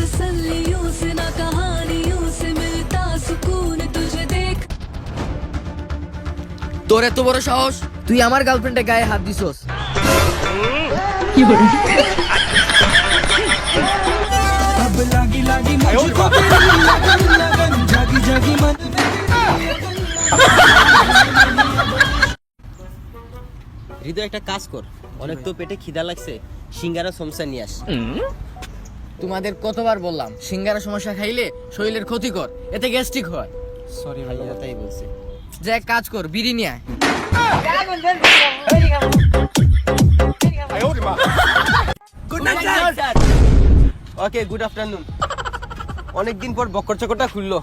तसल्लियों से ना कहानियों से मिलता सुकून तुझे देख। তোর এত বড় সাহস, তুই আমার গার্লফ্রেন্ডের গায়ে হাত দিছস। अब लागी लागी मुझको तेरी लगन लगन जागी जागी मन में হৃদয় একটা কাজ কর, অনেক তো পেটে খিদা লাগছে, সিঙ্গারা সমস্যা নিয়ে আস। তোমাদের কতবার বললাম সিঙ্গারা সমস্যা খাইলে শরীরের ক্ষতি কর, এতে গ্যাস্ট্রিক হয়। সরি ভাইয়া, তাই বলছে। যে এক কাজ কর, বিড়ি নিয়ে আয়। Good night sir. Okay, good afternoon. অনেকদিন পর বক্কর চক্করটা খুললো,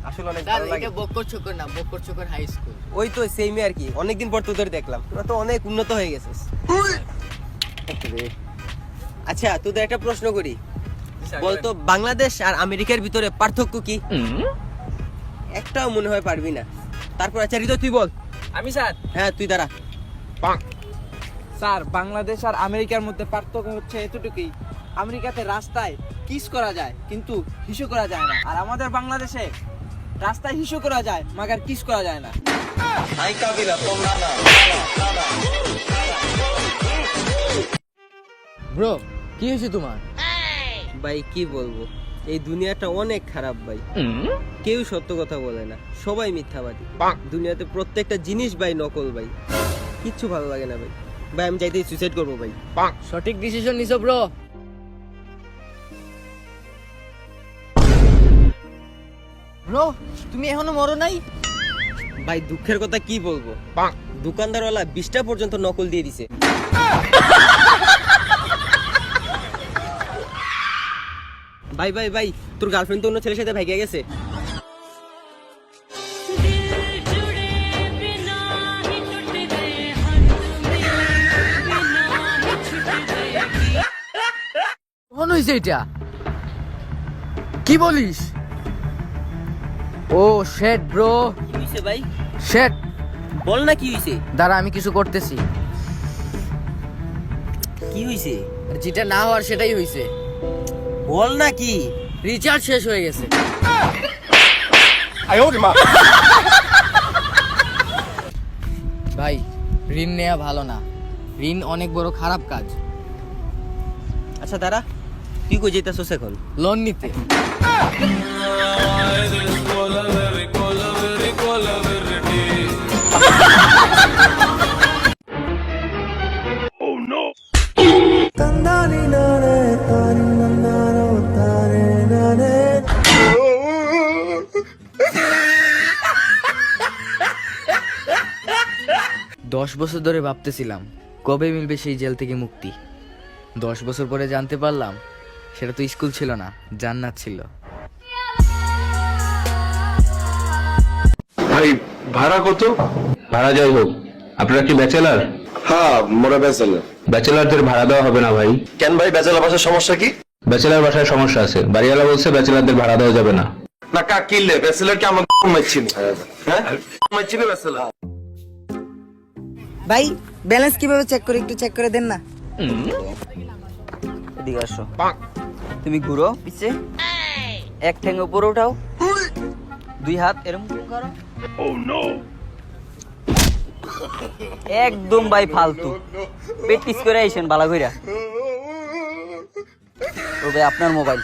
আসলে অনেক ভালো লাগে। এটা বক্কর চক্কর না, বক্কর চক্কর হাই স্কুল। ওই তো সেমই আর কি, অনেকদিন পর তোদের দেখলাম, তোরা তো অনেক উন্নত হয়ে গেছিস। আচ্ছা, তোদের একটা প্রশ্ন করি, বলতো বাংলাদেশ আর আমেরিকার ভিতরে পার্থক্য কি? একটাও মনে হয় পারবি না। তারপর আচ্ছা হৃদয় তুই বল। আমি স্যার, হ্যাঁ তুই দাঁড়া। স্যার বাংলাদেশ আর আমেরিকার মধ্যে পার্থক্য হচ্ছে এতটুকুই, আমেরিকাতে রাস্তায় কিস করা যায় কিন্তু হিসু করা যায় না, আর আমাদের বাংলাদেশে রাস্তায় হিসু করা যায় মাগার কিস করা যায় না। ব্রো, কি হয়েছে তোমার? ভাই কি বলবো, এই দুনিয়াটা অনেক খারাপ ভাই, কেউ সত্য কথা বলে না, সবাই মিথ্যাবাদী। দুনিয়াতে প্রত্যেকটা জিনিস ভাই নকল ভাই, কিচ্ছু ভালো লাগে না ভাই। ভাই আমি চাইতে সুইসাইড করবো ভাই। সঠিক ডিসিশন নিছো ব্রো। ব্রো, তুমি এখনো মরো নাই? ভাই দুঃখের কথা কি বলবো, দোকানদারওয়ালা 20টা পর্যন্ত নকল দিয়ে দিছে। ভাই ভাই ভাই, তোর গার্লফ্রেন্ড তো অন্য ছেলের সাথে ভাইগা গেছে। কখন হয়েছে এটা? কি বলিস? ও শেট ব্রো, কি হইছে ভাই? শেট। বল না কি হইছে। দাঁড়া, আমি কিছু করতেছি। কি হইছে? যেটা না হওয়ার সেটাই হয়েছে। বল না কি। রিচার্জ শেষ হয়ে গেছে। ভাই, ঋণ নেওয়া ভালো না, ঋণ অনেক বড় খারাপ কাজ। আচ্ছা দাঁড়া, তুই কই যেতেছস এখন? লোন নিতে। तंदानी नारे तानी नंदारो तारे नारे 10 বছর ধরে ভাবতেছিলাম কবে মিলবে সেই জেল থেকে মুক্তি। 10 বছর পরে জানতে পারলাম সেটা তো স্কুল ছিল না, জান্নাত ছিল। ভাই ভাড়া কত? ভাড়া যাই হোক, আপনারা কি ব্যাচেলার? হ্যাঁ, মোরা ব্যাচেলার। ব্যাচেলারদের ভাড়া দেওয়া হবে না ভাই। কেন ভাই, ব্যাচেলার বাসার সমস্যা কি? ব্যাচেলার বাসায় সমস্যা আছে, বাড়িওয়ালা বলছে ব্যাচেলারদের ভাড়া দেওয়া যাবে না। না কা কিনলে ব্যাচেলার কি আমার মাইছিনি? হ্যাঁ মাইছিনি ব্যাচেলার। ভাই ব্যালেন্স কিভাবে চেক করি, একটু চেক করে দেন না। এদিকে আসো, তুমি ঘুরো পিছে, এক ঠ্যাং উপরে উঠাও, 2 হাত এরকম করো। একদম ভাই ফালতু, প্র্যাকটিস করে আইছেন ভালো কইরা। ও ভাই আপনার মোবাইল।